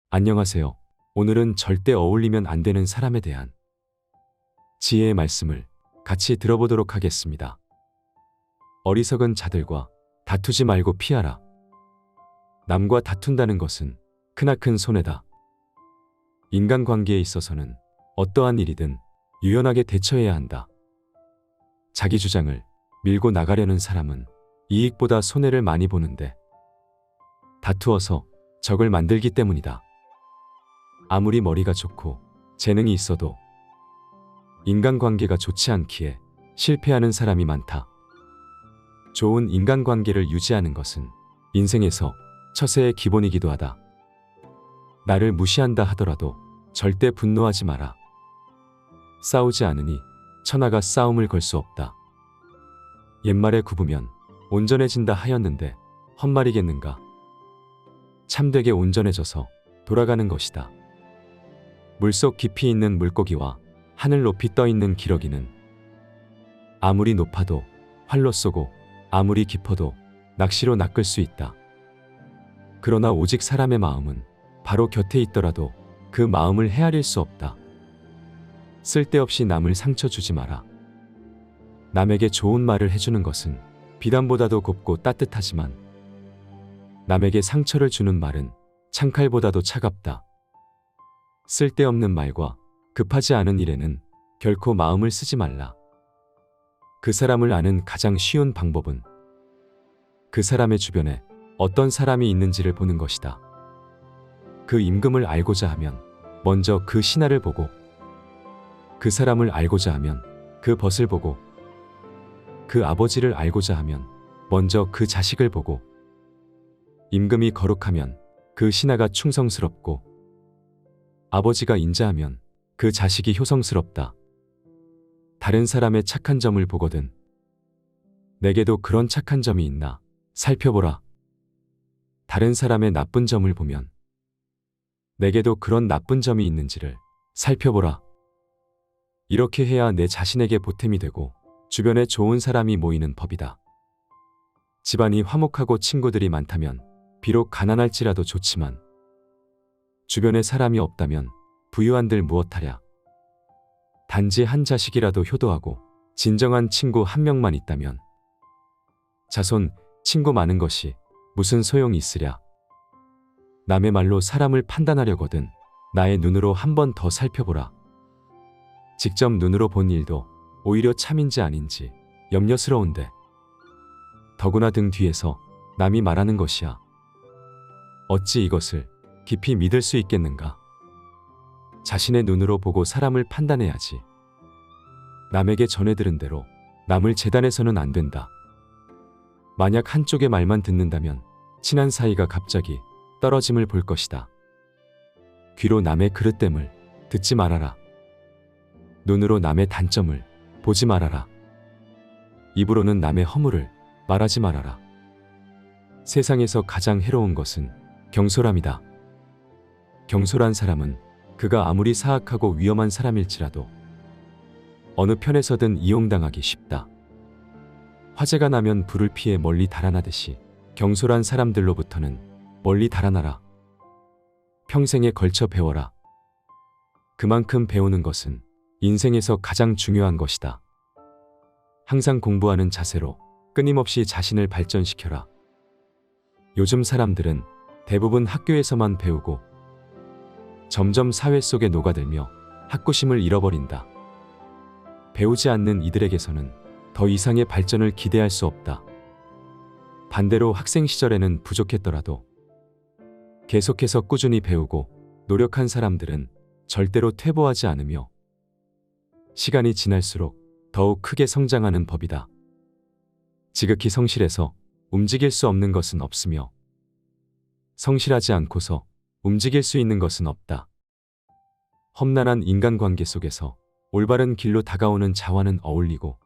안녕하세요. 오늘은 절대 어울리면 안 되는 사람에 대한 지혜의 말씀을 같이 들어보도록 하겠습니다. 어리석은 자들과 다투지 말고 피하라. 남과 다툰다는 것은 크나큰 손해다. 인간관계에 있어서는 어떠한 일이든 유연하게 대처해야 한다. 자기 주장을 밀고 나가려는 사람은 이익보다 손해를 많이 보는데 다투어서 적을 만들기 때문이다. 아무리 머리가 좋고 재능이 있어도 인간관계가 좋지 않기에 실패하는 사람이 많다. 좋은 인간관계를 유지하는 것은 인생에서 처세의 기본이기도 하다. 나를 무시한다 하더라도 절대 분노하지 마라. 싸우지 않으니 천하가 싸움을 걸 수 없다. 옛말에 굽으면 온전해진다 하였는데 헛말이겠는가. 참되게 온전해져서 돌아가는 것이다. 물속 깊이 있는 물고기와 하늘 높이 떠 있는 기러기는 아무리 높아도 활로 쏘고 아무리 깊어도 낚시로 낚을 수 있다. 그러나 오직 사람의 마음은 바로 곁에 있더라도 그 마음을 헤아릴 수 없다. 쓸데없이 남을 상처 주지 마라. 남에게 좋은 말을 해주는 것은 비단보다도 곱고 따뜻하지만 남에게 상처를 주는 말은 창칼보다도 차갑다. 쓸데없는 말과 급하지 않은 일에는 결코 마음을 쓰지 말라. 그 사람을 아는 가장 쉬운 방법은 그 사람의 주변에 어떤 사람이 있는지를 보는 것이다. 그 임금을 알고자 하면 먼저 그 신하를 보고, 그 사람을 알고자 하면 그 벗을 보고, 그 아버지를 알고자 하면 먼저 그 자식을 보고, 임금이 거룩하면 그 신하가 충성스럽고, 아버지가 인자하면 그 자식이 효성스럽다. 다른 사람의 착한 점을 보거든 내게도 그런 착한 점이 있나 살펴보라. 다른 사람의 나쁜 점을 보면 내게도 그런 나쁜 점이 있는지를 살펴보라. 이렇게 해야 내 자신에게 보탬이 되고 주변에 좋은 사람이 모이는 법이다. 집안이 화목하고 친구들이 많다면 비록 가난할지라도 좋지만 주변에 사람이 없다면 부유한들 무엇하랴. 단지 한 자식이라도 효도하고 진정한 친구 한 명만 있다면 자손, 친구 많은 것이 무슨 소용이 있으랴. 남의 말로 사람을 판단하려거든 나의 눈으로 한 번 더 살펴보라. 직접 눈으로 본 일도 오히려 참인지 아닌지 염려스러운데 더구나 등 뒤에서 남이 말하는 것이야. 어찌 이것을 깊이 믿을 수 있겠는가. 자신의 눈으로 보고 사람을 판단해야지. 남에게 전해 들은 대로 남을 재단해서는 안 된다. 만약 한쪽의 말만 듣는다면 친한 사이가 갑자기 떨어짐을 볼 것이다. 귀로 남의 그릇됨을 듣지 말아라. 눈으로 남의 단점을 보지 말아라. 입으로는 남의 허물을 말하지 말아라. 세상에서 가장 해로운 것은 경솔함이다. 경솔한 사람은 그가 아무리 사악하고 위험한 사람일지라도 어느 편에서든 이용당하기 쉽다. 화재가 나면 불을 피해 멀리 달아나듯이 경솔한 사람들로부터는 멀리 달아나라. 평생에 걸쳐 배워라. 그만큼 배우는 것은 인생에서 가장 중요한 것이다. 항상 공부하는 자세로 끊임없이 자신을 발전시켜라. 요즘 사람들은 대부분 학교에서만 배우고 점점 사회 속에 녹아들며 학구심을 잃어버린다. 배우지 않는 이들에게서는 더 이상의 발전을 기대할 수 없다. 반대로 학생 시절에는 부족했더라도 계속해서 꾸준히 배우고 노력한 사람들은 절대로 퇴보하지 않으며 시간이 지날수록 더욱 크게 성장하는 법이다. 지극히 성실해서 움직일 수 없는 것은 없으며 성실하지 않고서 움직일 수 있는 것은 없다. 험난한 인간관계 속에서 올바른 길로 다가오는 자와는 어울리고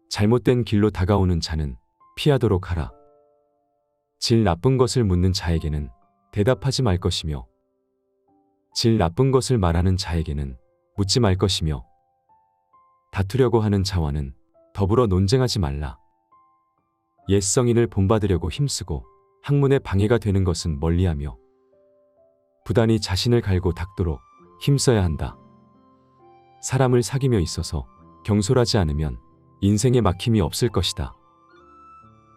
잘못된 길로 다가오는 자는 피하도록 하라. 질 나쁜 것을 묻는 자에게는 대답하지 말 것이며 질 나쁜 것을 말하는 자에게는 묻지 말 것이며 다투려고 하는 자와는 더불어 논쟁하지 말라. 옛 성인을 본받으려고 힘쓰고 학문에 방해가 되는 것은 멀리하며 부단히 자신을 갈고 닦도록 힘써야 한다. 사람을 사귀며 있어서 경솔하지 않으면 인생에 막힘이 없을 것이다.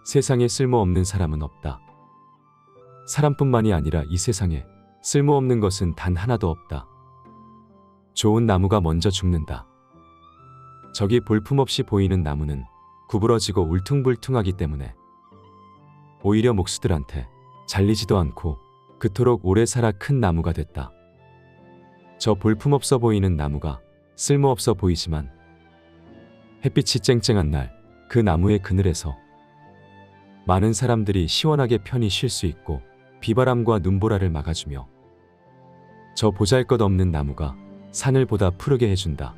세상에 쓸모없는 사람은 없다. 사람뿐만이 아니라 이 세상에 쓸모없는 것은 단 하나도 없다. 좋은 나무가 먼저 죽는다. 저기 볼품없이 보이는 나무는 구부러지고 울퉁불퉁하기 때문에 오히려 목수들한테 잘리지도 않고 그토록 오래 살아 큰 나무가 됐다. 저 볼품없어 보이는 나무가 쓸모없어 보이지만 햇빛이 쨍쨍한 날 그 나무의 그늘에서 많은 사람들이 시원하게 편히 쉴 수 있고 비바람과 눈보라를 막아주며 저 보잘것없는 나무가 산을 보다 푸르게 해준다.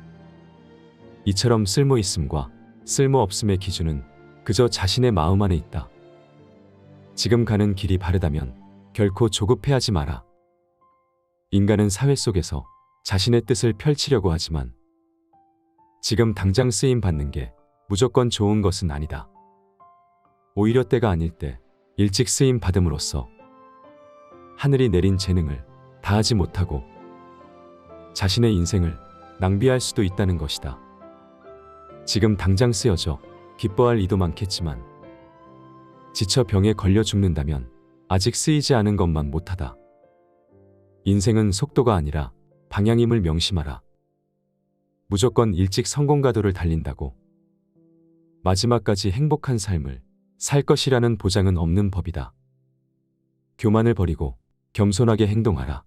이처럼 쓸모있음과 쓸모없음의 기준은 그저 자신의 마음 안에 있다. 지금 가는 길이 바르다면 결코 조급해하지 마라. 인간은 사회 속에서 자신의 뜻을 펼치려고 하지만 지금 당장 쓰임 받는 게 무조건 좋은 것은 아니다. 오히려 때가 아닐 때 일찍 쓰임 받음으로써 하늘이 내린 재능을 다하지 못하고 자신의 인생을 낭비할 수도 있다는 것이다. 지금 당장 쓰여져 기뻐할 이도 많겠지만 지쳐 병에 걸려 죽는다면 아직 쓰이지 않은 것만 못하다. 인생은 속도가 아니라 방향임을 명심하라. 무조건 일찍 성공가도를 달린다고 마지막까지 행복한 삶을 살 것이라는 보장은 없는 법이다. 교만을 버리고 겸손하게 행동하라.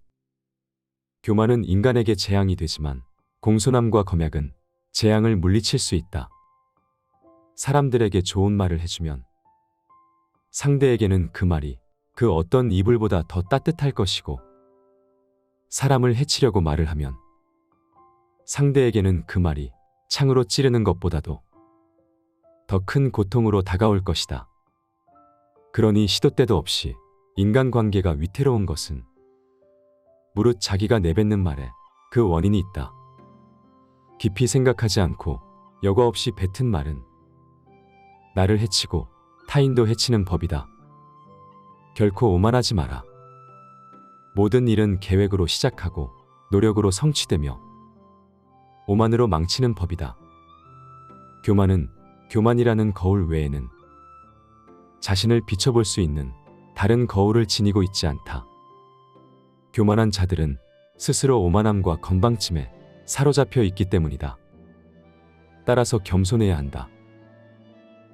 교만은 인간에게 재앙이 되지만 공손함과 검약은 재앙을 물리칠 수 있다. 사람들에게 좋은 말을 해주면 상대에게는 그 말이 그 어떤 이불보다 더 따뜻할 것이고 사람을 해치려고 말을 하면 상대에게는 그 말이 창으로 찌르는 것보다도 더 큰 고통으로 다가올 것이다. 그러니 시도 때도 없이 인간관계가 위태로운 것은 무릇 자기가 내뱉는 말에 그 원인이 있다. 깊이 생각하지 않고 여과 없이 뱉은 말은 나를 해치고 타인도 해치는 법이다. 결코 오만하지 마라. 모든 일은 계획으로 시작하고 노력으로 성취되며 오만으로 망치는 법이다. 교만은 교만이라는 거울 외에는 자신을 비춰볼 수 있는 다른 거울을 지니고 있지 않다. 교만한 자들은 스스로 오만함과 건방짐에 사로잡혀 있기 때문이다. 따라서 겸손해야 한다.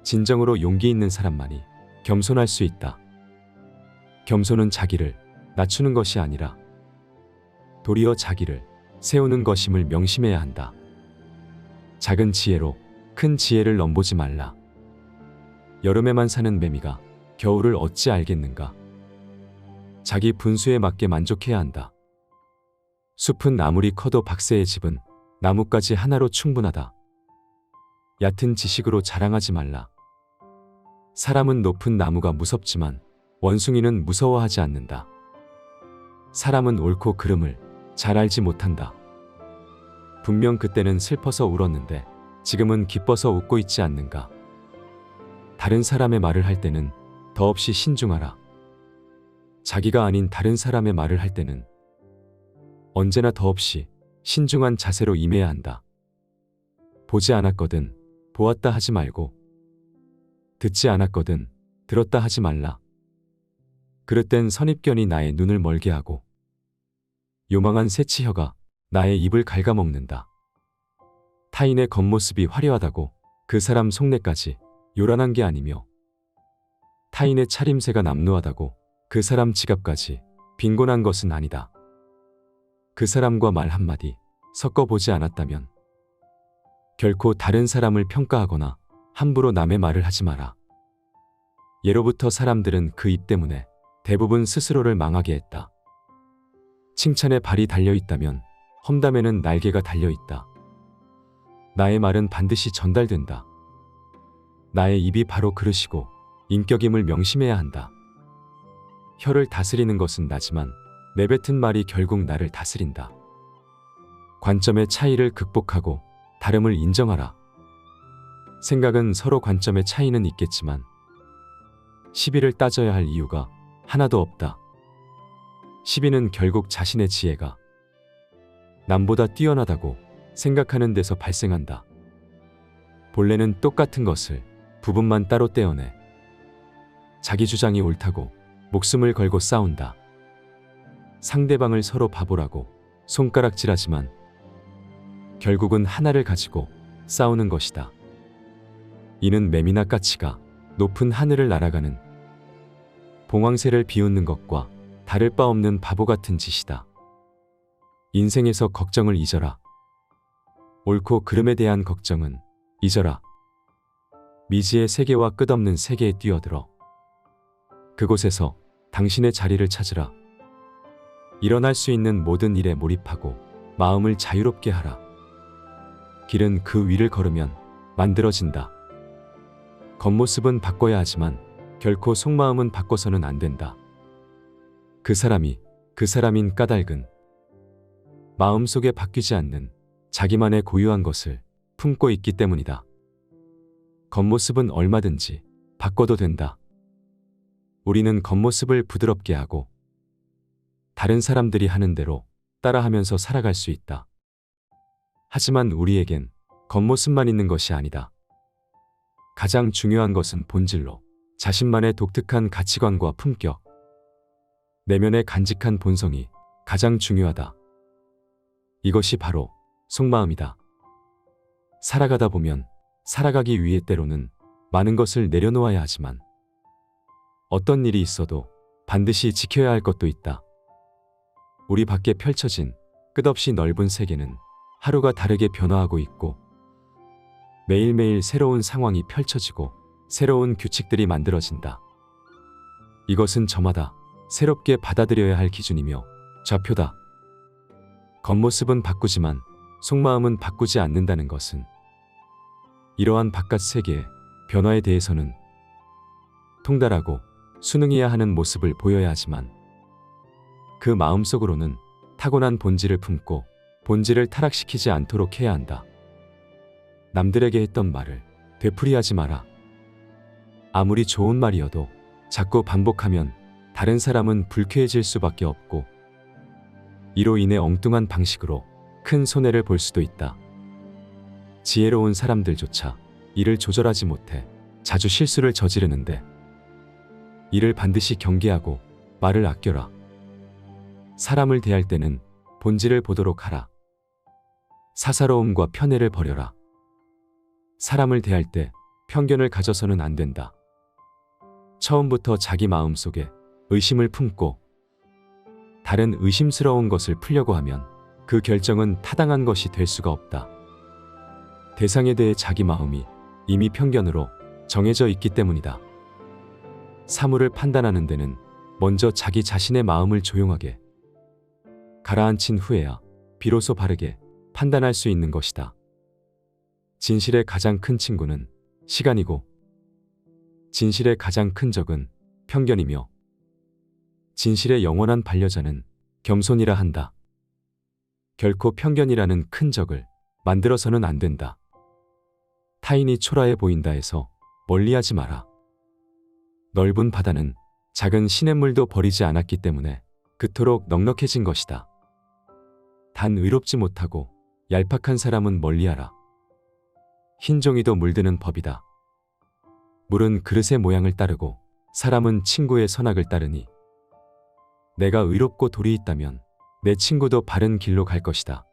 진정으로 용기 있는 사람만이 겸손할 수 있다. 겸손은 자기를 낮추는 것이 아니라 도리어 자기를 세우는 것임을 명심해야 한다. 작은 지혜로 큰 지혜를 넘보지 말라. 여름에만 사는 매미가 겨울을 어찌 알겠는가. 자기 분수에 맞게 만족해야 한다. 숲은 아무리 커도 박새의 집은 나뭇가지 하나로 충분하다. 얕은 지식으로 자랑하지 말라. 사람은 높은 나무가 무섭지만 원숭이는 무서워하지 않는다. 사람은 옳고 그름을 잘 알지 못한다. 분명 그때는 슬퍼서 울었는데 지금은 기뻐서 웃고 있지 않는가. 다른 사람의 말을 할 때는 더없이 신중하라. 자기가 아닌 다른 사람의 말을 할 때는 언제나 더없이 신중한 자세로 임해야 한다. 보지 않았거든 보았다 하지 말고 듣지 않았거든 들었다 하지 말라. 그릇된 선입견이 나의 눈을 멀게 하고 요망한 새치혀가 나의 입을 갉아먹는다. 타인의 겉모습이 화려하다고 그 사람 속내까지 요란한 게 아니며 타인의 차림새가 남루하다고 그 사람 지갑까지 빈곤한 것은 아니다. 그 사람과 말 한마디 섞어보지 않았다면 결코 다른 사람을 평가하거나 함부로 남의 말을 하지 마라. 예로부터 사람들은 그 입 때문에 대부분 스스로를 망하게 했다. 칭찬에 발이 달려있다면 험담에는 날개가 달려있다. 나의 말은 반드시 전달된다. 나의 입이 바로 그릇이고 인격임을 명심해야 한다. 혀를 다스리는 것은 나지만 내뱉은 말이 결국 나를 다스린다. 관점의 차이를 극복하고 다름을 인정하라. 생각은 서로 관점의 차이는 있겠지만 시비를 따져야 할 이유가 하나도 없다. 시비는 결국 자신의 지혜가 남보다 뛰어나다고 생각하는 데서 발생한다. 본래는 똑같은 것을 부분만 따로 떼어내 자기 주장이 옳다고 목숨을 걸고 싸운다. 상대방을 서로 바보라고 손가락질하지만 결국은 하나를 가지고 싸우는 것이다. 이는 매미나 까치가 높은 하늘을 날아가는 봉황새를 비웃는 것과 다를 바 없는 바보 같은 짓이다. 인생에서 걱정을 잊어라. 옳고 그름에 대한 걱정은 잊어라. 미지의 세계와 끝없는 세계에 뛰어들어 그곳에서 당신의 자리를 찾으라. 일어날 수 있는 모든 일에 몰입하고 마음을 자유롭게 하라. 길은 그 위를 걸으면 만들어진다. 겉모습은 바꿔야 하지만 결코 속마음은 바꿔서는 안 된다. 그 사람인 까닭은 마음속에 바뀌지 않는 자기만의 고유한 것을 품고 있기 때문이다. 겉모습은 얼마든지 바꿔도 된다. 우리는 겉모습을 부드럽게 하고 다른 사람들이 하는 대로 따라하면서 살아갈 수 있다. 하지만 우리에겐 겉모습만 있는 것이 아니다. 가장 중요한 것은 본질로 자신만의 독특한 가치관과 품격, 내면의 간직한 본성이 가장 중요하다. 이것이 바로 속마음이다. 살아가다 보면 살아가기 위해 때로는 많은 것을 내려놓아야 하지만 어떤 일이 있어도 반드시 지켜야 할 것도 있다. 우리 밖에 펼쳐진 끝없이 넓은 세계는 하루가 다르게 변화하고 있고 매일매일 새로운 상황이 펼쳐지고 새로운 규칙들이 만들어진다. 이것은 저마다 새롭게 받아들여야 할 기준이며 좌표다. 겉모습은 바꾸지만 속마음은 바꾸지 않는다는 것은 이러한 바깥 세계의 변화에 대해서는 통달하고 순응해야 하는 모습을 보여야 하지만 그 마음속으로는 타고난 본질을 품고 본질을 타락시키지 않도록 해야 한다. 남들에게 했던 말을 되풀이하지 마라. 아무리 좋은 말이어도 자꾸 반복하면 다른 사람은 불쾌해질 수밖에 없고 이로 인해 엉뚱한 방식으로 큰 손해를 볼 수도 있다. 지혜로운 사람들조차 이를 조절하지 못해 자주 실수를 저지르는데 이를 반드시 경계하고 말을 아껴라. 사람을 대할 때는 본질을 보도록 하라. 사사로움과 편애를 버려라. 사람을 대할 때 편견을 가져서는 안 된다. 처음부터 자기 마음속에 의심을 품고 다른 의심스러운 것을 풀려고 하면 그 결정은 타당한 것이 될 수가 없다. 대상에 대해 자기 마음이 이미 편견으로 정해져 있기 때문이다. 사물을 판단하는 데는 먼저 자기 자신의 마음을 조용하게 가라앉힌 후에야 비로소 바르게 판단할 수 있는 것이다. 진실의 가장 큰 친구는 시간이고 진실의 가장 큰 적은 편견이며 진실의 영원한 반려자는 겸손이라 한다. 결코 편견이라는 큰 적을 만들어서는 안 된다. 타인이 초라해 보인다 해서 멀리하지 마라. 넓은 바다는 작은 시냇물도 버리지 않았기 때문에 그토록 넉넉해진 것이다. 단 의롭지 못하고 얄팍한 사람은 멀리하라. 흰 종이도 물드는 법이다. 물은 그릇의 모양을 따르고 사람은 친구의 선악을 따르니 내가 의롭고 도리 있다면 내 친구도 바른 길로 갈 것이다.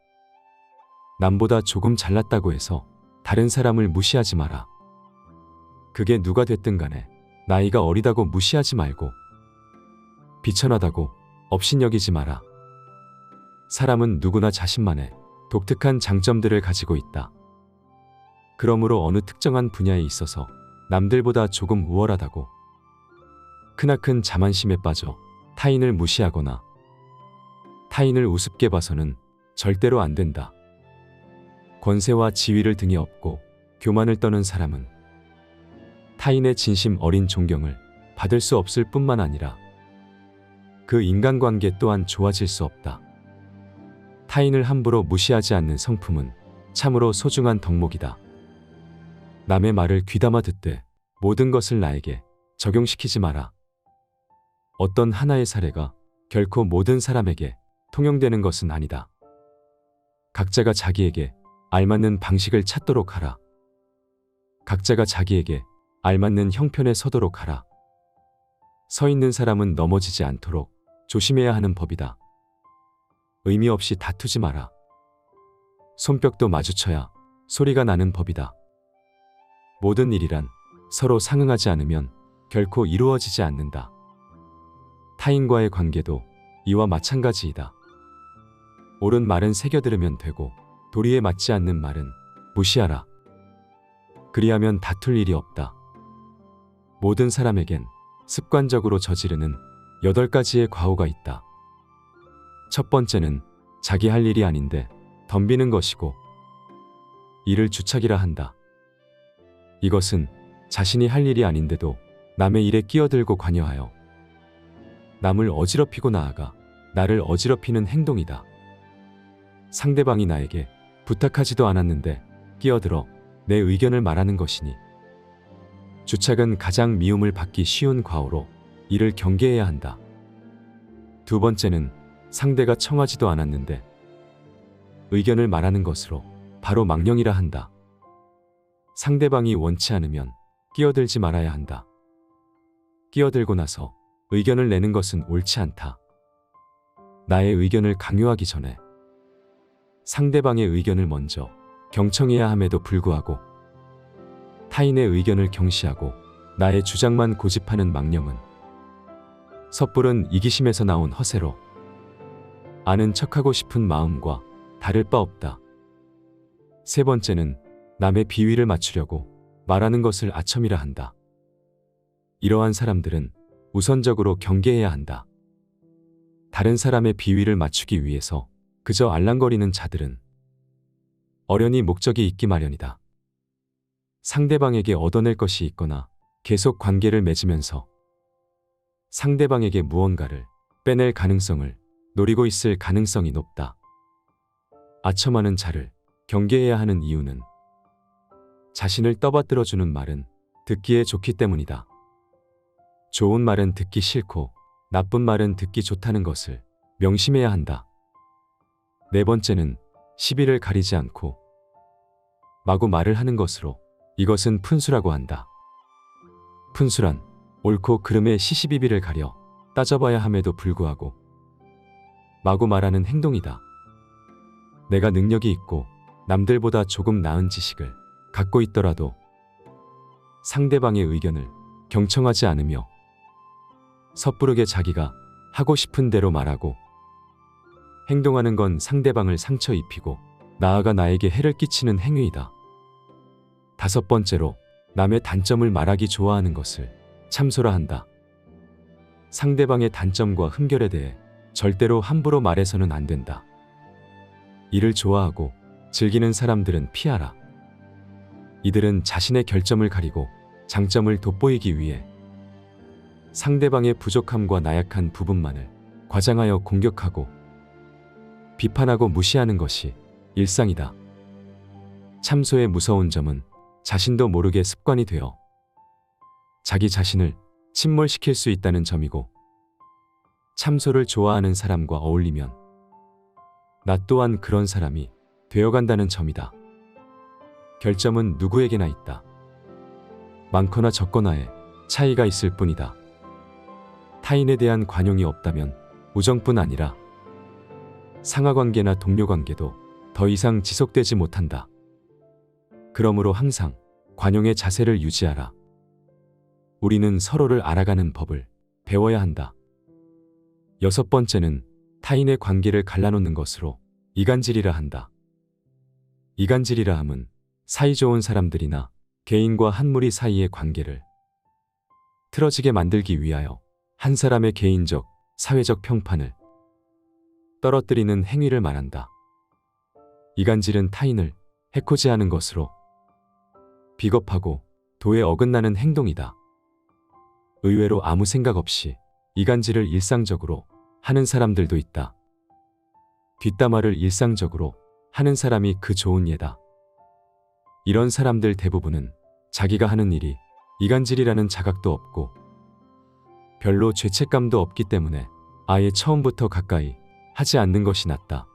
남보다 조금 잘났다고 해서 다른 사람을 무시하지 마라. 그게 누가 됐든 간에 나이가 어리다고 무시하지 말고 비천하다고 업신여기지 마라. 사람은 누구나 자신만의 독특한 장점들을 가지고 있다. 그러므로 어느 특정한 분야에 있어서 남들보다 조금 우월하다고 크나큰 자만심에 빠져 타인을 무시하거나 타인을 우습게 봐서는 절대로 안 된다. 권세와 지위를 등에 업고 교만을 떠는 사람은 타인의 진심 어린 존경을 받을 수 없을 뿐만 아니라 그 인간관계 또한 좋아질 수 없다. 타인을 함부로 무시하지 않는 성품은 참으로 소중한 덕목이다. 남의 말을 귀담아 듣되 모든 것을 나에게 적용시키지 마라. 어떤 하나의 사례가 결코 모든 사람에게 통용되는 것은 아니다. 각자가 자기에게 알맞는 방식을 찾도록 하라. 각자가 자기에게 알맞는 형편에 서도록 하라. 서 있는 사람은 넘어지지 않도록 조심해야 하는 법이다. 의미 없이 다투지 마라. 손뼉도 마주쳐야 소리가 나는 법이다. 모든 일이란 서로 상응하지 않으면 결코 이루어지지 않는다. 타인과의 관계도 이와 마찬가지이다. 옳은 말은 새겨 들으면 되고 도리에 맞지 않는 말은 무시하라. 그리하면 다툴 일이 없다. 모든 사람에겐 습관적으로 저지르는 8가지의 과오가 있다. 첫 번째는 자기 할 일이 아닌데 덤비는 것이고, 이를 주착이라 한다. 이것은 자신이 할 일이 아닌데도 남의 일에 끼어들고 관여하여 남을 어지럽히고 나아가 나를 어지럽히는 행동이다. 상대방이 나에게 부탁하지도 않았는데 끼어들어 내 의견을 말하는 것이니, 주착은 가장 미움을 받기 쉬운 과오로 이를 경계해야 한다. 두 번째는 상대가 청하지도 않았는데 의견을 말하는 것으로 바로 망령이라 한다. 상대방이 원치 않으면 끼어들지 말아야 한다. 끼어들고 나서 의견을 내는 것은 옳지 않다. 나의 의견을 강요하기 전에 상대방의 의견을 먼저 경청해야 함에도 불구하고 타인의 의견을 경시하고 나의 주장만 고집하는 망령은 섣부른 이기심에서 나온 허세로 아는 척하고 싶은 마음과 다를 바 없다. 세 번째는 남의 비위를 맞추려고 말하는 것을 아첨이라 한다. 이러한 사람들은 우선적으로 경계해야 한다. 다른 사람의 비위를 맞추기 위해서 그저 알랑거리는 자들은 어련히 목적이 있기 마련이다. 상대방에게 얻어낼 것이 있거나 계속 관계를 맺으면서 상대방에게 무언가를 빼낼 가능성을 노리고 있을 가능성이 높다. 아첨하는 자를 경계해야 하는 이유는 자신을 떠받들어주는 말은 듣기에 좋기 때문이다. 좋은 말은 듣기 싫고 나쁜 말은 듣기 좋다는 것을 명심해야 한다. 네 번째는 시비를 가리지 않고 마구 말을 하는 것으로 이것은 푼수라고 한다. 푼수란 옳고 그름의 시시비비를 가려 따져봐야 함에도 불구하고 마구 말하는 행동이다. 내가 능력이 있고 남들보다 조금 나은 지식을 갖고 있더라도 상대방의 의견을 경청하지 않으며 섣부르게 자기가 하고 싶은 대로 말하고 행동하는 건 상대방을 상처 입히고 나아가 나에게 해를 끼치는 행위이다. 다섯 번째로 남의 단점을 말하기 좋아하는 것을 참소라 한다. 상대방의 단점과 흠결에 대해 절대로 함부로 말해서는 안 된다. 이를 좋아하고 즐기는 사람들은 피하라. 이들은 자신의 결점을 가리고 장점을 돋보이기 위해 상대방의 부족함과 나약한 부분만을 과장하여 공격하고 비판하고 무시하는 것이 일상이다. 참소의 무서운 점은 자신도 모르게 습관이 되어 자기 자신을 침몰시킬 수 있다는 점이고, 참소를 좋아하는 사람과 어울리면 나 또한 그런 사람이 되어간다는 점이다. 결점은 누구에게나 있다. 많거나 적거나의 차이가 있을 뿐이다. 타인에 대한 관용이 없다면 우정뿐 아니라 상하관계나 동료관계도 더 이상 지속되지 못한다. 그러므로 항상 관용의 자세를 유지하라. 우리는 서로를 알아가는 법을 배워야 한다. 여섯 번째는 타인의 관계를 갈라놓는 것으로 이간질이라 한다. 이간질이라 함은 사이좋은 사람들이나 개인과 한 무리 사이의 관계를 틀어지게 만들기 위하여 한 사람의 개인적, 사회적 평판을 떨어뜨리는 행위를 말한다. 이간질은 타인을 해코지하는 것으로 비겁하고 도에 어긋나는 행동이다. 의외로 아무 생각 없이 이간질을 일상적으로 하는 사람들도 있다. 뒷담화를 일상적으로 하는 사람이 그 좋은 예다. 이런 사람들 대부분은 자기가 하는 일이 이간질이라는 자각도 없고 별로 죄책감도 없기 때문에 아예 처음부터 가까이 하지 않는 것이 낫다.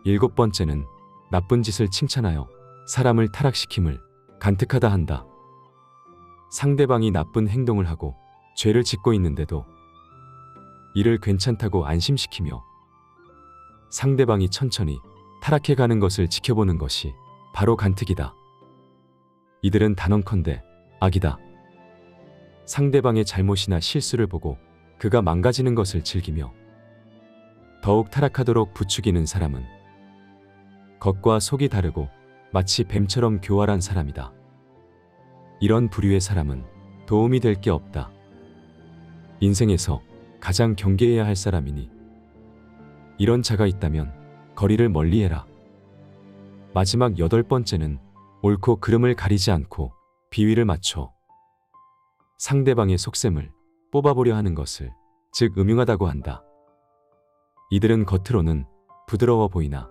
7번째는 나쁜 짓을 칭찬하여 사람을 타락시킴을 간특하다 한다. 상대방이 나쁜 행동을 하고 죄를 짓고 있는데도 이를 괜찮다고 안심시키며 상대방이 천천히 타락해가는 것을 지켜보는 것이 바로 간특이다. 이들은 단언컨대 악이다. 상대방의 잘못이나 실수를 보고 그가 망가지는 것을 즐기며 더욱 타락하도록 부추기는 사람은 겉과 속이 다르고 마치 뱀처럼 교활한 사람이다. 이런 부류의 사람은 도움이 될 게 없다. 인생에서 가장 경계해야 할 사람이니 이런 자가 있다면 거리를 멀리해라. 마지막 8번째는 옳고 그름을 가리지 않고 비위를 맞춰 상대방의 속셈을 뽑아보려 하는 것을 즉 음흉하다고 한다. 이들은 겉으로는 부드러워 보이나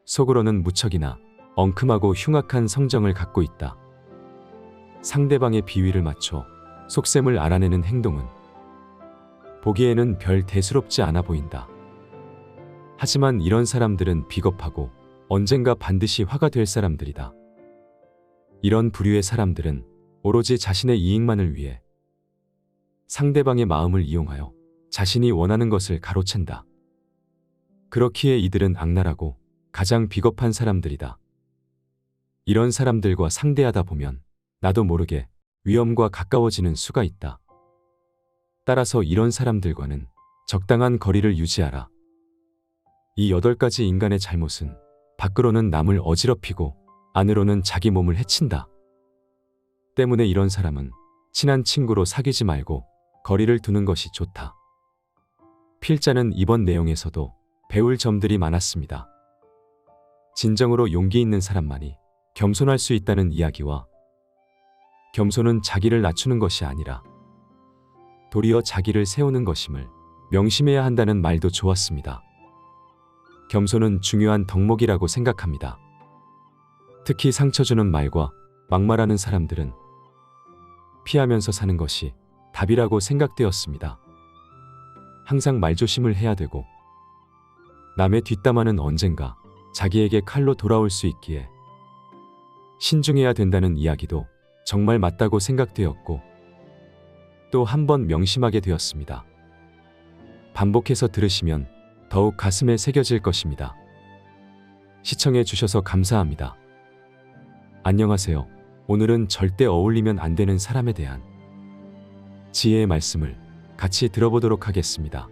속으로는 무척이나 엉큼하고 흉악한 성정을 갖고 있다. 상대방의 비위를 맞춰 속셈을 알아내는 행동은 보기에는 별 대수롭지 않아 보인다. 하지만 이런 사람들은 비겁하고 언젠가 반드시 화가 될 사람들이다. 이런 부류의 사람들은 오로지 자신의 이익만을 위해 상대방의 마음을 이용하여 자신이 원하는 것을 가로챈다. 그렇기에 이들은 악랄하고 가장 비겁한 사람들이다. 이런 사람들과 상대하다 보면 나도 모르게 위험과 가까워지는 수가 있다. 따라서 이런 사람들과는 적당한 거리를 유지하라. 이 8가지 인간의 잘못은 밖으로는 남을 어지럽히고 안으로는 자기 몸을 해친다. 때문에 이런 사람은 친한 친구로 사귀지 말고 거리를 두는 것이 좋다. 필자는 이번 내용에서도 배울 점들이 많았습니다. 진정으로 용기 있는 사람만이 겸손할 수 있다는 이야기와 겸손은 자기를 낮추는 것이 아니라 도리어 자기를 세우는 것임을 명심해야 한다는 말도 좋았습니다. 겸손은 중요한 덕목이라고 생각합니다. 특히 상처 주는 말과 막말하는 사람들은 피하면서 사는 것이 답이라고 생각되었습니다. 항상 말조심을 해야 되고 남의 뒷담화는 언젠가 자기에게 칼로 돌아올 수 있기에 신중해야 된다는 이야기도 정말 맞다고 생각되었고 또 한 번 명심하게 되었습니다. 반복해서 들으시면 더욱 가슴에 새겨질 것입니다. 시청해 주셔서 감사합니다. 안녕하세요. 오늘은 절대 어울리면 안 되는 사람에 대한 지혜의 말씀을 같이 들어보도록 하겠습니다.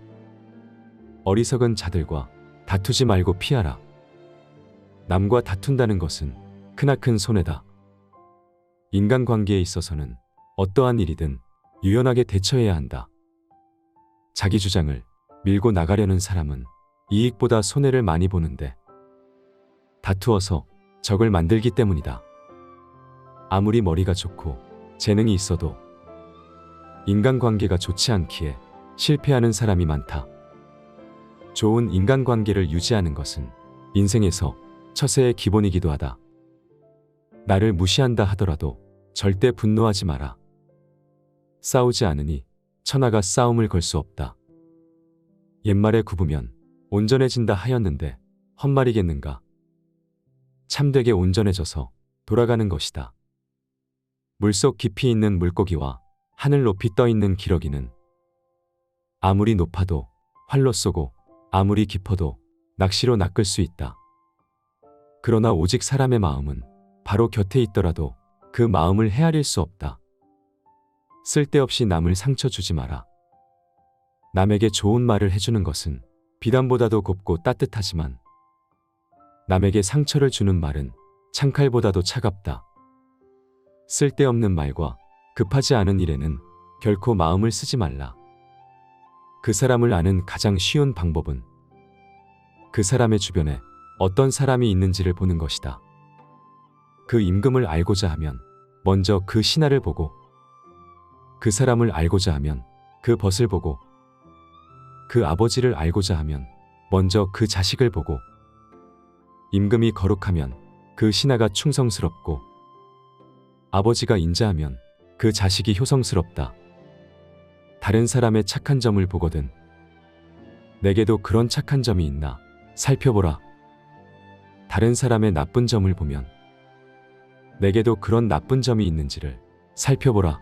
어리석은 자들과 다투지 말고 피하라. 남과 다툰다는 것은 크나큰 손해다. 인간관계에 있어서는 어떠한 일이든 유연하게 대처해야 한다. 자기 주장을 밀고 나가려는 사람은 이익보다 손해를 많이 보는데 다투어서 적을 만들기 때문이다. 아무리 머리가 좋고 재능이 있어도 인간관계가 좋지 않기에 실패하는 사람이 많다. 좋은 인간관계를 유지하는 것은 인생에서 처세의 기본이기도 하다. 나를 무시한다 하더라도 절대 분노하지 마라. 싸우지 않으니 천하가 싸움을 걸 수 없다. 옛말에 굽으면 온전해진다 하였는데 헛말이겠는가. 참되게 온전해져서 돌아가는 것이다. 물속 깊이 있는 물고기와 하늘 높이 떠 있는 기러기는 아무리 높아도 활로 쏘고 아무리 깊어도 낚시로 낚을 수 있다. 그러나 오직 사람의 마음은 바로 곁에 있더라도 그 마음을 헤아릴 수 없다. 쓸데없이 남을 상처 주지 마라. 남에게 좋은 말을 해주는 것은 비단보다도 곱고 따뜻하지만 남에게 상처를 주는 말은 창칼보다도 차갑다. 쓸데없는 말과 급하지 않은 일에는 결코 마음을 쓰지 말라. 그 사람을 아는 가장 쉬운 방법은 그 사람의 주변에 어떤 사람이 있는지를 보는 것이다. 그 임금을 알고자 하면 먼저 그 신하를 보고 그 사람을 알고자 하면 그 벗을 보고 그 아버지를 알고자 하면 먼저 그 자식을 보고 임금이 거룩하면 그 신하가 충성스럽고 아버지가 인자하면 그 자식이 효성스럽다. 다른 사람의 착한 점을 보거든 내게도 그런 착한 점이 있나 살펴보라. 다른 사람의 나쁜 점을 보면 내게도 그런 나쁜 점이 있는지를 살펴보라.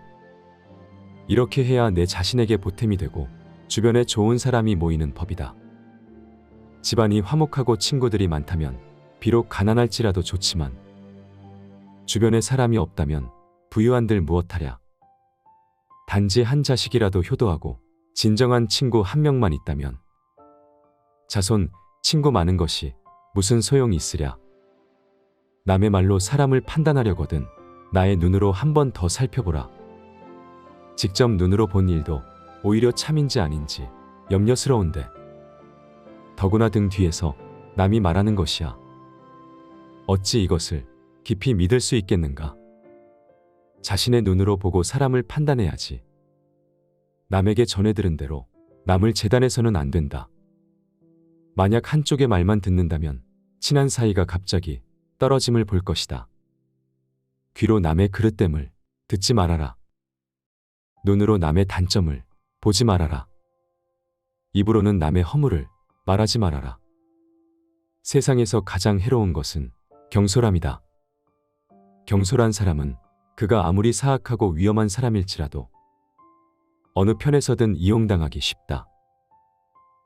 이렇게 해야 내 자신에게 보탬이 되고 주변에 좋은 사람이 모이는 법이다. 집안이 화목하고 친구들이 많다면 비록 가난할지라도 좋지만 주변에 사람이 없다면 부유한들 무엇하랴. 단지 한 자식이라도 효도하고 진정한 친구 한 명만 있다면 자손, 친구 많은 것이 무슨 소용이 있으랴. 남의 말로 사람을 판단하려거든 나의 눈으로 한 번 더 살펴보라. 직접 눈으로 본 일도 오히려 참인지 아닌지 염려스러운데 더구나 등 뒤에서 남이 말하는 것이야. 어찌 이것을 깊이 믿을 수 있겠는가. 자신의 눈으로 보고 사람을 판단해야지. 남에게 전해 들은 대로 남을 재단해서는 안 된다. 만약 한쪽의 말만 듣는다면 친한 사이가 갑자기 떨어짐을 볼 것이다. 귀로 남의 그릇됨을 듣지 말아라. 눈으로 남의 단점을 보지 말아라. 입으로는 남의 허물을 말하지 말아라. 세상에서 가장 해로운 것은 경솔함이다. 경솔한 사람은 그가 아무리 사악하고 위험한 사람일지라도 어느 편에서든 이용당하기 쉽다.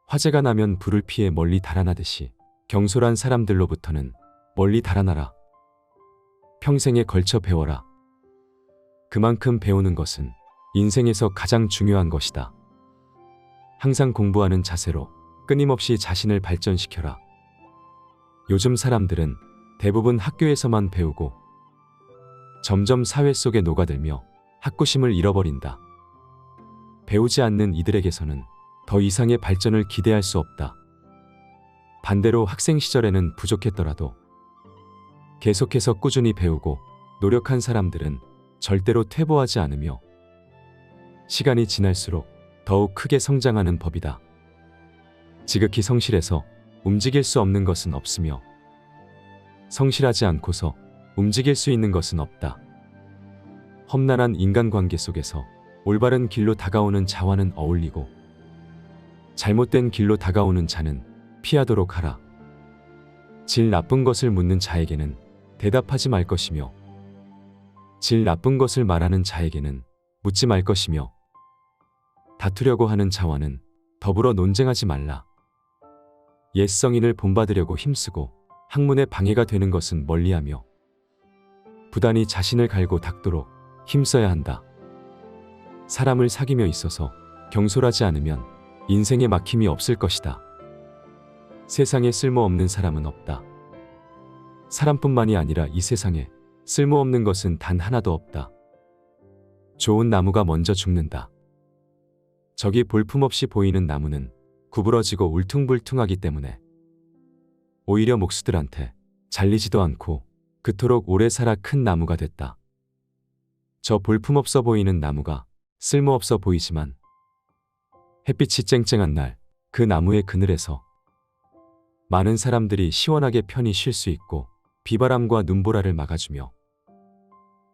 화재가 나면 불을 피해 멀리 달아나듯이 경솔한 사람들로부터는 멀리 달아나라. 평생에 걸쳐 배워라. 그만큼 배우는 것은 인생에서 가장 중요한 것이다. 항상 공부하는 자세로 끊임없이 자신을 발전시켜라. 요즘 사람들은 대부분 학교에서만 배우고 점점 사회 속에 녹아들며 학구심을 잃어버린다. 배우지 않는 이들에게서는 더 이상의 발전을 기대할 수 없다. 반대로 학생 시절에는 부족했더라도 계속해서 꾸준히 배우고 노력한 사람들은 절대로 퇴보하지 않으며 시간이 지날수록 더욱 크게 성장하는 법이다. 지극히 성실해서 움직일 수 없는 것은 없으며 성실하지 않고서 움직일 수 있는 것은 없다. 험난한 인간관계 속에서 올바른 길로 다가오는 자와는 어울리고 잘못된 길로 다가오는 자는 피하도록 하라. 질 나쁜 것을 묻는 자에게는 대답하지 말 것이며 질 나쁜 것을 말하는 자에게는 묻지 말 것이며 다투려고 하는 자와는 더불어 논쟁하지 말라. 옛 성인을 본받으려고 힘쓰고 학문에 방해가 되는 것은 멀리하며 부단히 자신을 갈고 닦도록 힘써야 한다. 사람을 사귀며 있어서 경솔하지 않으면 인생에 막힘이 없을 것이다. 세상에 쓸모없는 사람은 없다. 사람뿐만이 아니라 이 세상에 쓸모없는 것은 단 하나도 없다. 좋은 나무가 먼저 죽는다. 저기 볼품없이 보이는 나무는 구부러지고 울퉁불퉁하기 때문에 오히려 목수들한테 잘리지도 않고 그토록 오래 살아 큰 나무가 됐다. 저 볼품없어 보이는 나무가 쓸모없어 보이지만 햇빛이 쨍쨍한 날 그 나무의 그늘에서 많은 사람들이 시원하게 편히 쉴 수 있고 비바람과 눈보라를 막아주며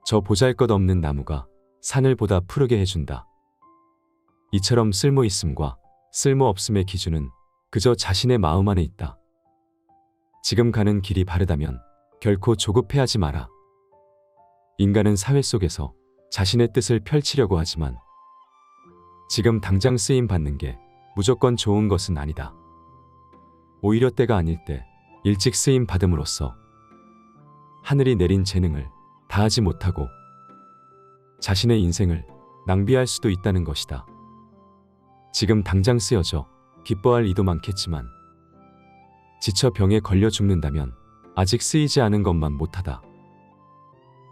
저 보잘것없는 나무가 산을 보다 푸르게 해준다. 이처럼 쓸모있음과 쓸모없음의 기준은 그저 자신의 마음 안에 있다. 지금 가는 길이 바르다면 결코 조급해하지 마라. 인간은 사회 속에서 자신의 뜻을 펼치려고 하지만 지금 당장 쓰임 받는 게 무조건 좋은 것은 아니다. 오히려 때가 아닐 때 일찍 쓰임 받음으로써 하늘이 내린 재능을 다하지 못하고 자신의 인생을 낭비할 수도 있다는 것이다. 지금 당장 쓰여져 기뻐할 이도 많겠지만 지쳐 병에 걸려 죽는다면 아직 쓰이지 않은 것만 못하다.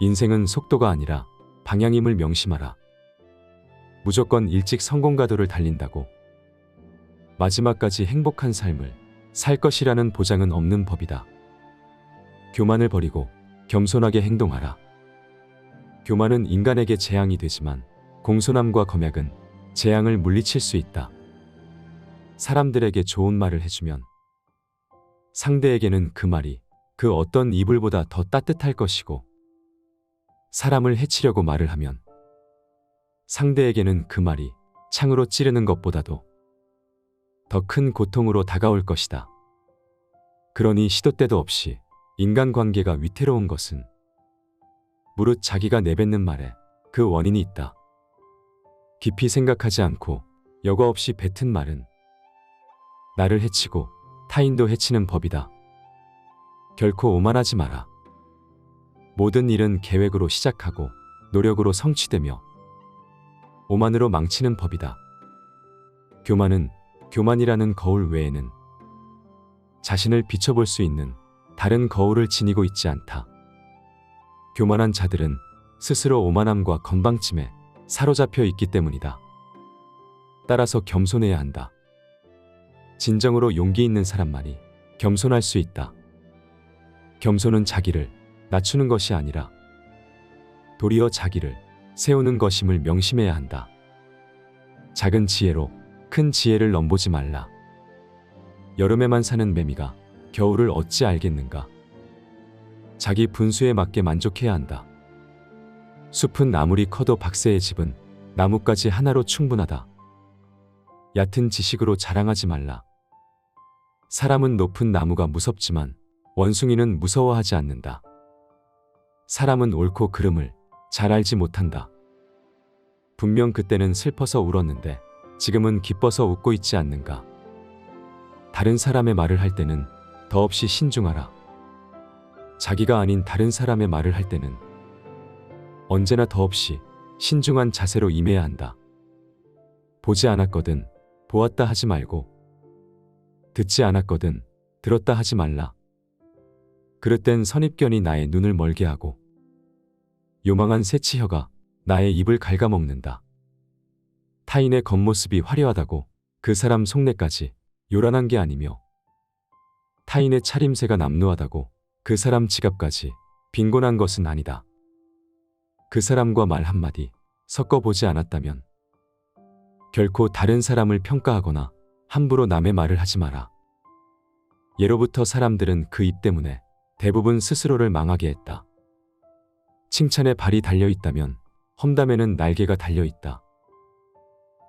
인생은 속도가 아니라 방향임을 명심하라. 무조건 일찍 성공가도를 달린다고 마지막까지 행복한 삶을 살 것이라는 보장은 없는 법이다. 교만을 버리고 겸손하게 행동하라. 교만은 인간에게 재앙이 되지만 공손함과 검약은 재앙을 물리칠 수 있다. 사람들에게 좋은 말을 해주면 상대에게는 그 말이 그 어떤 이불보다 더 따뜻할 것이고 사람을 해치려고 말을 하면 상대에게는 그 말이 창으로 찌르는 것보다도 더 큰 고통으로 다가올 것이다. 그러니 시도 때도 없이 인간관계가 위태로운 것은 무릇 자기가 내뱉는 말에 그 원인이 있다. 깊이 생각하지 않고 여과 없이 뱉은 말은 나를 해치고 타인도 해치는 법이다. 결코 오만하지 마라. 모든 일은 계획으로 시작하고 노력으로 성취되며 오만으로 망치는 법이다. 교만은 교만이라는 거울 외에는 자신을 비춰볼 수 있는 다른 거울을 지니고 있지 않다. 교만한 자들은 스스로 오만함과 건방짐에 사로잡혀 있기 때문이다. 따라서 겸손해야 한다. 진정으로 용기 있는 사람만이 겸손할 수 있다. 겸손은 자기를 낮추는 것이 아니라 도리어 자기를 세우는 것임을 명심해야 한다. 작은 지혜로 큰 지혜를 넘보지 말라. 여름에만 사는 매미가 겨울을 어찌 알겠는가. 자기 분수에 맞게 만족해야 한다. 숲은 아무리 커도 박새의 집은 나뭇가지 하나로 충분하다. 얕은 지식으로 자랑하지 말라. 사람은 높은 나무가 무섭지만 원숭이는 무서워하지 않는다. 사람은 옳고 그름을 잘 알지 못한다. 분명 그때는 슬퍼서 울었는데 지금은 기뻐서 웃고 있지 않는가. 다른 사람의 말을 할 때는 더없이 신중하라. 자기가 아닌 다른 사람의 말을 할 때는 언제나 더없이 신중한 자세로 임해야 한다. 보지 않았거든 보았다 하지 말고 듣지 않았거든 들었다 하지 말라. 그릇된 선입견이 나의 눈을 멀게 하고 요망한 새치혀가 나의 입을 갉아먹는다. 타인의 겉모습이 화려하다고 그 사람 속내까지 요란한 게 아니며 타인의 차림새가 남루하다고 그 사람 지갑까지 빈곤한 것은 아니다. 그 사람과 말 한마디 섞어보지 않았다면 결코 다른 사람을 평가하거나 함부로 남의 말을 하지 마라. 예로부터 사람들은 그 입 때문에 대부분 스스로를 망하게 했다. 칭찬에 발이 달려있다면 험담에는 날개가 달려있다.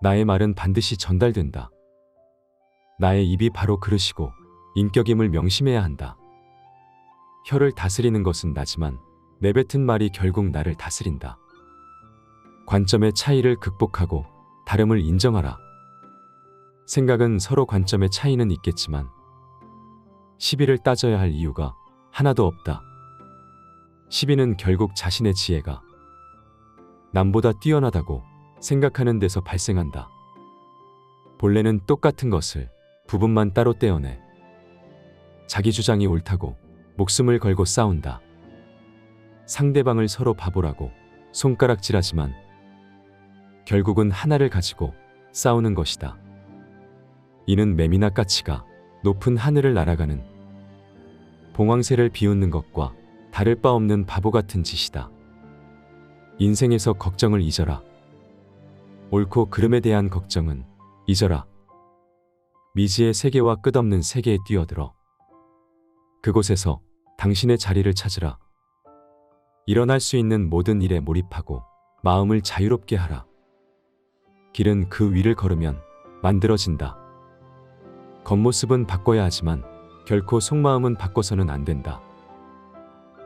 나의 말은 반드시 전달된다. 나의 입이 바로 그릇이고 인격임을 명심해야 한다. 혀를 다스리는 것은 나지만 내뱉은 말이 결국 나를 다스린다. 관점의 차이를 극복하고 다름을 인정하라. 생각은 서로 관점의 차이는 있겠지만 시비를 따져야 할 이유가 하나도 없다. 시비는 결국 자신의 지혜가 남보다 뛰어나다고 생각하는 데서 발생한다. 본래는 똑같은 것을 부분만 따로 떼어내 자기 주장이 옳다고 목숨을 걸고 싸운다. 상대방을 서로 바보라고 손가락질하지만 결국은 하나를 가지고 싸우는 것이다. 이는 매미나 까치가 높은 하늘을 날아가는 봉황새를 비웃는 것과 다를 바 없는 바보 같은 짓이다. 인생에서 걱정을 잊어라. 옳고 그름에 대한 걱정은 잊어라. 미지의 세계와 끝없는 세계에 뛰어들어 그곳에서 당신의 자리를 찾으라. 일어날 수 있는 모든 일에 몰입하고 마음을 자유롭게 하라. 길은 그 위를 걸으면 만들어진다. 겉모습은 바꿔야 하지만 결코 속마음은 바꿔서는 안 된다.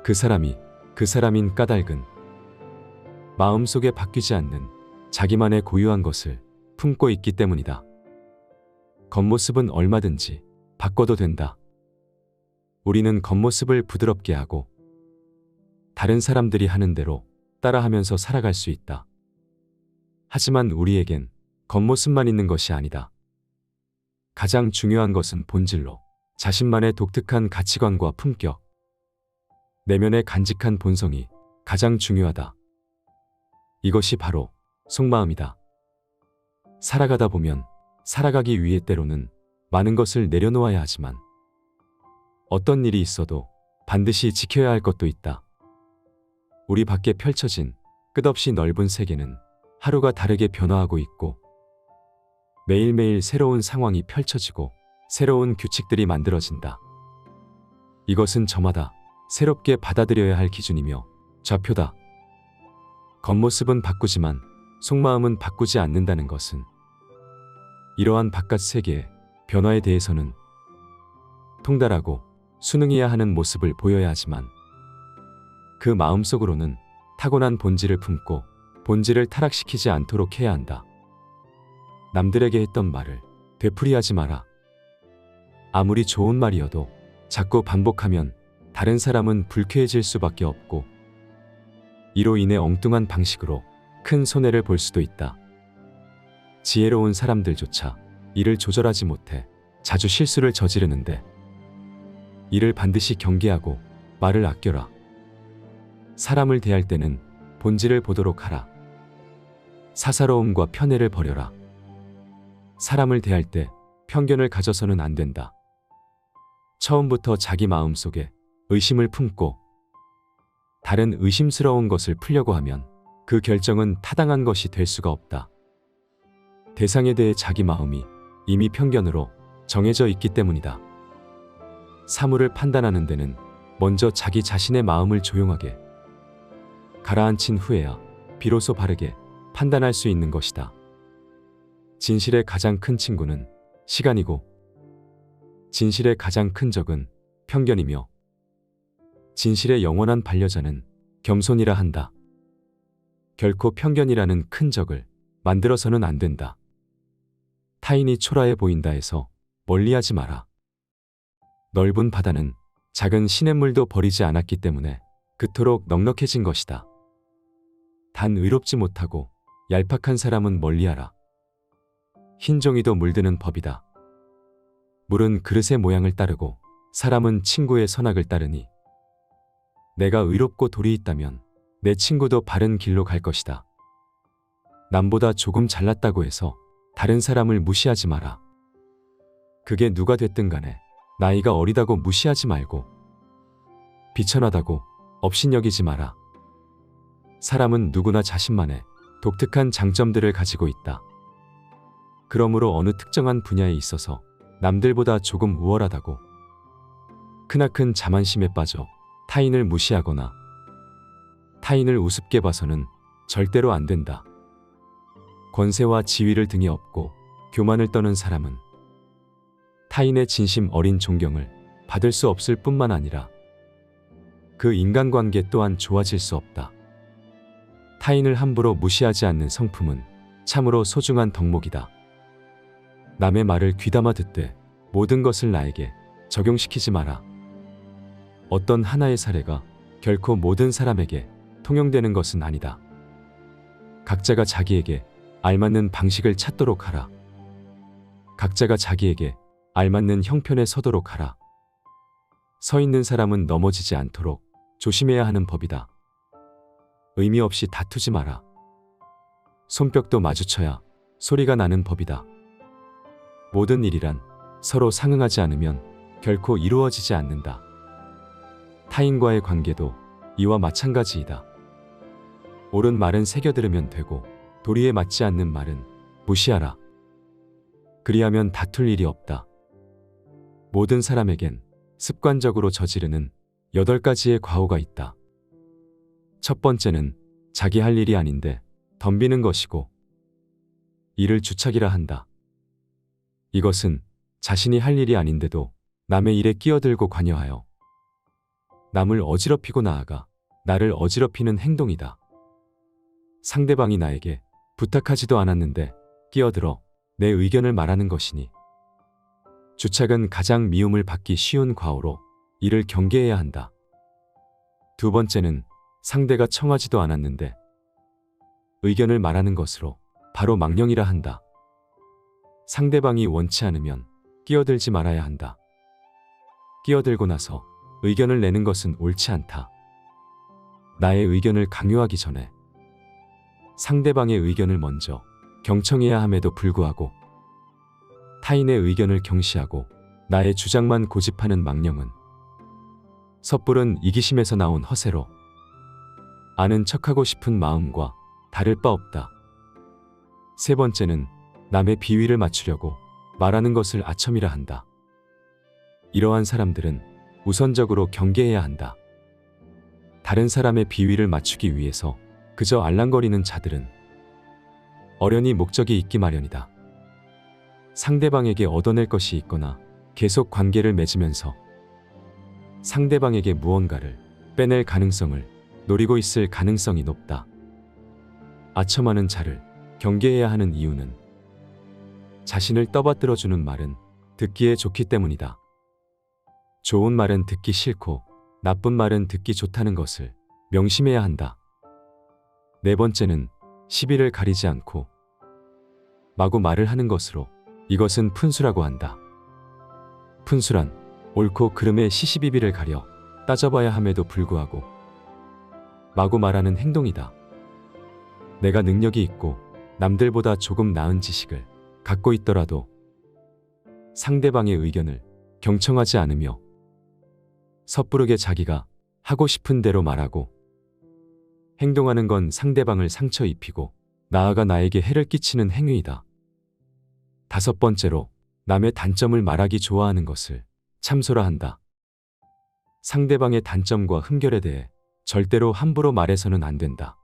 그 사람이 그 사람인 까닭은 마음속에 바뀌지 않는 자기만의 고유한 것을 품고 있기 때문이다. 겉모습은 얼마든지 바꿔도 된다. 우리는 겉모습을 부드럽게 하고 다른 사람들이 하는 대로 따라하면서 살아갈 수 있다. 하지만 우리에겐 겉모습만 있는 것이 아니다. 가장 중요한 것은 본질로 자신만의 독특한 가치관과 품격, 내면의 간직한 본성이 가장 중요하다. 이것이 바로 속마음이다. 살아가다 보면 살아가기 위해 때로는 많은 것을 내려놓아야 하지만 어떤 일이 있어도 반드시 지켜야 할 것도 있다. 우리 밖에 펼쳐진 끝없이 넓은 세계는 하루가 다르게 변화하고 있고 매일매일 새로운 상황이 펼쳐지고 새로운 규칙들이 만들어진다. 이것은 저마다 새롭게 받아들여야 할 기준이며 좌표다. 겉모습은 바꾸지만 속마음은 바꾸지 않는다는 것은 이러한 바깥 세계의 변화에 대해서는 통달하고 순응해야 하는 모습을 보여야 하지만 그 마음속으로는 타고난 본질을 품고 본질을 타락시키지 않도록 해야 한다. 남들에게 했던 말을 되풀이하지 마라. 아무리 좋은 말이어도 자꾸 반복하면 다른 사람은 불쾌해질 수밖에 없고 이로 인해 엉뚱한 방식으로 큰 손해를 볼 수도 있다. 지혜로운 사람들조차 이를 조절하지 못해 자주 실수를 저지르는데 이를 반드시 경계하고 말을 아껴라. 사람을 대할 때는 본질을 보도록 하라. 사사로움과 편애를 버려라. 사람을 대할 때 편견을 가져서는 안 된다. 처음부터 자기 마음속에 의심을 품고 다른 의심스러운 것을 풀려고 하면 그 결정은 타당한 것이 될 수가 없다. 대상에 대해 자기 마음이 이미 편견으로 정해져 있기 때문이다. 사물을 판단하는 데는 먼저 자기 자신의 마음을 조용하게 가라앉힌 후에야 비로소 바르게 판단할 수 있는 것이다. 진실의 가장 큰 친구는 시간이고 진실의 가장 큰 적은 편견이며 진실의 영원한 반려자는 겸손이라 한다. 결코 편견이라는 큰 적을 만들어서는 안 된다. 타인이 초라해 보인다 해서 멀리하지 마라. 넓은 바다는 작은 시냇물도 버리지 않았기 때문에 그토록 넉넉해진 것이다. 단 의롭지 못하고 얄팍한 사람은 멀리하라. 흰 종이도 물드는 법이다. 물은 그릇의 모양을 따르고 사람은 친구의 선악을 따르니 내가 의롭고 도리 있다면 내 친구도 바른 길로 갈 것이다. 남보다 조금 잘났다고 해서 다른 사람을 무시하지 마라. 그게 누가 됐든 간에 나이가 어리다고 무시하지 말고 비천하다고 업신여기지 마라. 사람은 누구나 자신만의 독특한 장점들을 가지고 있다. 그러므로 어느 특정한 분야에 있어서 남들보다 조금 우월하다고 크나큰 자만심에 빠져 타인을 무시하거나 타인을 우습게 봐서는 절대로 안 된다. 권세와 지위를 등에 업고 교만을 떠는 사람은 타인의 진심 어린 존경을 받을 수 없을 뿐만 아니라 그 인간관계 또한 좋아질 수 없다. 타인을 함부로 무시하지 않는 성품은 참으로 소중한 덕목이다. 남의 말을 귀담아 듣되 모든 것을 나에게 적용시키지 마라. 어떤 하나의 사례가 결코 모든 사람에게 통용되는 것은 아니다. 각자가 자기에게 알맞는 방식을 찾도록 하라. 각자가 자기에게 알맞는 형편에 서도록 하라. 서 있는 사람은 넘어지지 않도록 조심해야 하는 법이다. 의미 없이 다투지 마라. 손뼉도 마주쳐야 소리가 나는 법이다. 모든 일이란 서로 상응하지 않으면 결코 이루어지지 않는다. 타인과의 관계도 이와 마찬가지이다. 옳은 말은 새겨 들으면 되고 도리에 맞지 않는 말은 무시하라. 그리하면 다툴 일이 없다. 모든 사람에겐 습관적으로 저지르는 8가지의 과오가 있다. 첫 번째는 자기 할 일이 아닌데 덤비는 것이고 이를 주착이라 한다. 이것은 자신이 할 일이 아닌데도 남의 일에 끼어들고 관여하여 남을 어지럽히고 나아가 나를 어지럽히는 행동이다. 상대방이 나에게 부탁하지도 않았는데 끼어들어 내 의견을 말하는 것이니 주착은 가장 미움을 받기 쉬운 과오로 이를 경계해야 한다. 두 번째는 상대가 청하지도 않았는데 의견을 말하는 것으로 바로 망령이라 한다. 상대방이 원치 않으면 끼어들지 말아야 한다. 끼어들고 나서 의견을 내는 것은 옳지 않다. 나의 의견을 강요하기 전에 상대방의 의견을 먼저 경청해야 함에도 불구하고 타인의 의견을 경시하고 나의 주장만 고집하는 망령은 섣부른 이기심에서 나온 허세로 아는 척하고 싶은 마음과 다를 바 없다. 세 번째는 남의 비위를 맞추려고 말하는 것을 아첨이라 한다. 이러한 사람들은 우선적으로 경계해야 한다. 다른 사람의 비위를 맞추기 위해서 그저 알랑거리는 자들은 어련히 목적이 있기 마련이다. 상대방에게 얻어낼 것이 있거나 계속 관계를 맺으면서 상대방에게 무언가를 빼낼 가능성을 노리고 있을 가능성이 높다. 아첨하는 자를 경계해야 하는 이유는 자신을 떠받들어주는 말은 듣기에 좋기 때문이다. 좋은 말은 듣기 싫고 나쁜 말은 듣기 좋다는 것을 명심해야 한다. 네 번째는 시비를 가리지 않고 마구 말을 하는 것으로 이것은 푼수라고 한다. 푼수란 옳고 그름의 시시비비를 가려 따져봐야 함에도 불구하고 마구 말하는 행동이다. 내가 능력이 있고 남들보다 조금 나은 지식을 갖고 있더라도 상대방의 의견을 경청하지 않으며 섣부르게 자기가 하고 싶은 대로 말하고 행동하는 건 상대방을 상처 입히고 나아가 나에게 해를 끼치는 행위이다. 다섯 번째로 남의 단점을 말하기 좋아하는 것을 참소라 한다. 상대방의 단점과 흠결에 대해 절대로 함부로 말해서는 안 된다.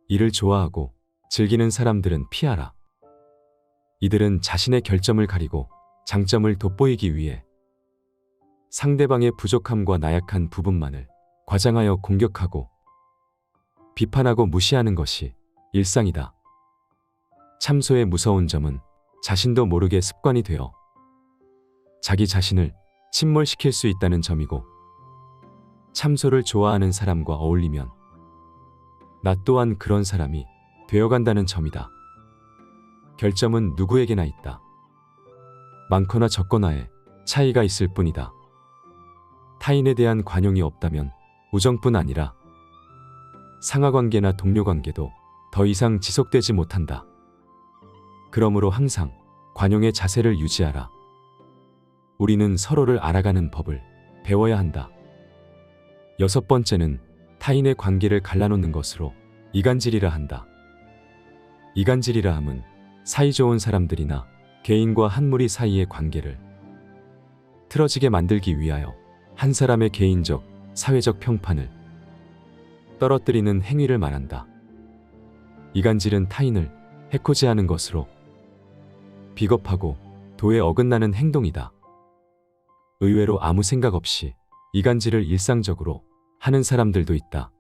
이를 좋아하고 즐기는 사람들은 피하라. 이들은 자신의 결점을 가리고 장점을 돋보이기 위해 상대방의 부족함과 나약한 부분만을 과장하여 공격하고 비판하고 무시하는 것이 일상이다. 참소의 무서운 점은 자신도 모르게 습관이 되어 자기 자신을 침몰시킬 수 있다는 점이고, 참소를 좋아하는 사람과 어울리면 나 또한 그런 사람이 되어간다는 점이다. 결점은 누구에게나 있다. 많거나 적거나의 차이가 있을 뿐이다. 타인에 대한 관용이 없다면 우정뿐 아니라 상하관계나 동료관계도 더 이상 지속되지 못한다. 그러므로 항상 관용의 자세를 유지하라. 우리는 서로를 알아가는 법을 배워야 한다. 여섯 번째는 타인의 관계를 갈라놓는 것으로 이간질이라 한다. 이간질이라 함은 사이좋은 사람들이나 개인과 한 무리 사이의 관계를 틀어지게 만들기 위하여 한 사람의 개인적, 사회적 평판을 떨어뜨리는 행위를 말한다. 이간질은 타인을 해코지하는 것으로 비겁하고 도에 어긋나는 행동이다. 의외로 아무 생각 없이 이간질을 일상적으로 하는 사람들도 있다.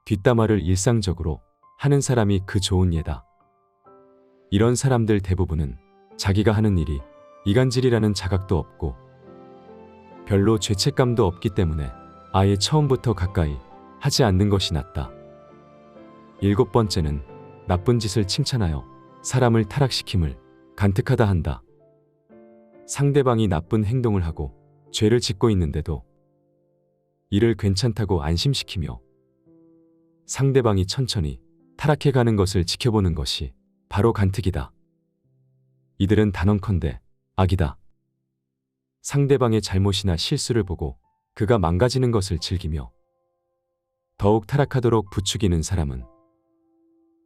뒷담화를 일상적으로 하는 사람이 그 좋은 예다. 이런 사람들 대부분은 자기가 하는 일이 이간질이라는 자각도 없고 별로 죄책감도 없기 때문에 아예 처음부터 가까이 하지 않는 것이 낫다. 일곱 번째는 나쁜 짓을 칭찬하여 사람을 타락시킴을 간특하다 한다. 상대방이 나쁜 행동을 하고 죄를 짓고 있는데도 이를 괜찮다고 안심시키며 상대방이 천천히 타락해가는 것을 지켜보는 것이 바로 간특이다. 이들은 단언컨대 악이다. 상대방의 잘못이나 실수를 보고 그가 망가지는 것을 즐기며 더욱 타락하도록 부추기는 사람은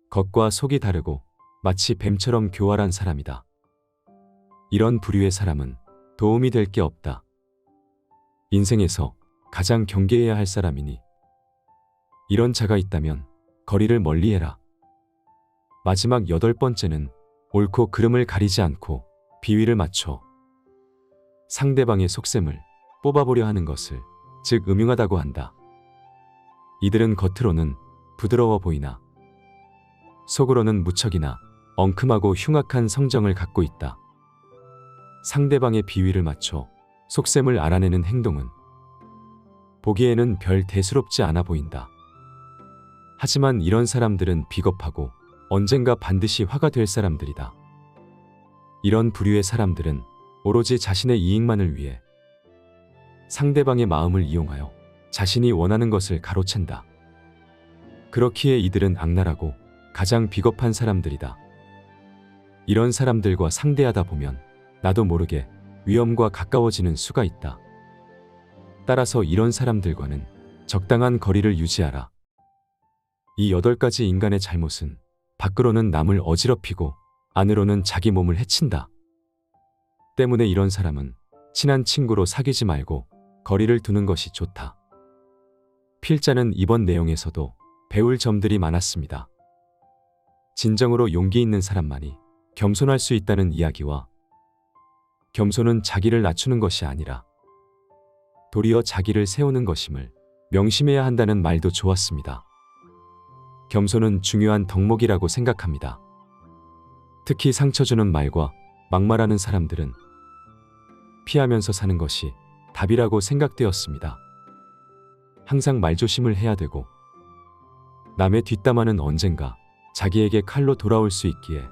겉과 속이 다르고 마치 뱀처럼 교활한 사람이다. 이런 부류의 사람은 도움이 될 게 없다. 인생에서 가장 경계해야 할 사람이니 이런 자가 있다면 거리를 멀리해라. 마지막 여덟 번째는 옳고 그름을 가리지 않고 비위를 맞춰 상대방의 속셈을 뽑아보려 하는 것을 즉 음흉하다고 한다. 이들은 겉으로는 부드러워 보이나 속으로는 무척이나 엉큼하고 흉악한 성정을 갖고 있다. 상대방의 비위를 맞춰 속셈을 알아내는 행동은 보기에는 별 대수롭지 않아 보인다. 하지만 이런 사람들은 비겁하고 언젠가 반드시 화가 될 사람들이다. 이런 부류의 사람들은 오로지 자신의 이익만을 위해 상대방의 마음을 이용하여 자신이 원하는 것을 가로챈다. 그렇기에 이들은 악랄하고 가장 비겁한 사람들이다. 이런 사람들과 상대하다 보면 나도 모르게 위험과 가까워지는 수가 있다. 따라서 이런 사람들과는 적당한 거리를 유지하라. 이 8가지 인간의 잘못은 밖으로는 남을 어지럽히고 안으로는 자기 몸을 해친다. 때문에 이런 사람은 친한 친구로 사귀지 말고 거리를 두는 것이 좋다. 필자는 이번 내용에서도 배울 점들이 많았습니다. 진정으로 용기 있는 사람만이 겸손할 수 있다는 이야기와 겸손은 자기를 낮추는 것이 아니라 도리어 자기를 세우는 것임을 명심해야 한다는 말도 좋았습니다. 겸손은 중요한 덕목이라고 생각합니다. 특히 상처 주는 말과 막말하는 사람들은 피하면서 사는 것이 답이라고 생각되었습니다. 항상 말조심을 해야 되고 남의 뒷담화는 언젠가 자기에게 칼로 돌아올 수 있기에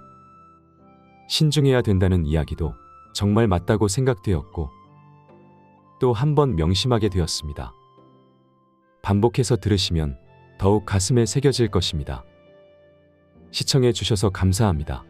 신중해야 된다는 이야기도 정말 맞다고 생각되었고 또 한 번 명심하게 되었습니다. 반복해서 들으시면 더욱 가슴에 새겨질 것입니다. 시청해 주셔서 감사합니다.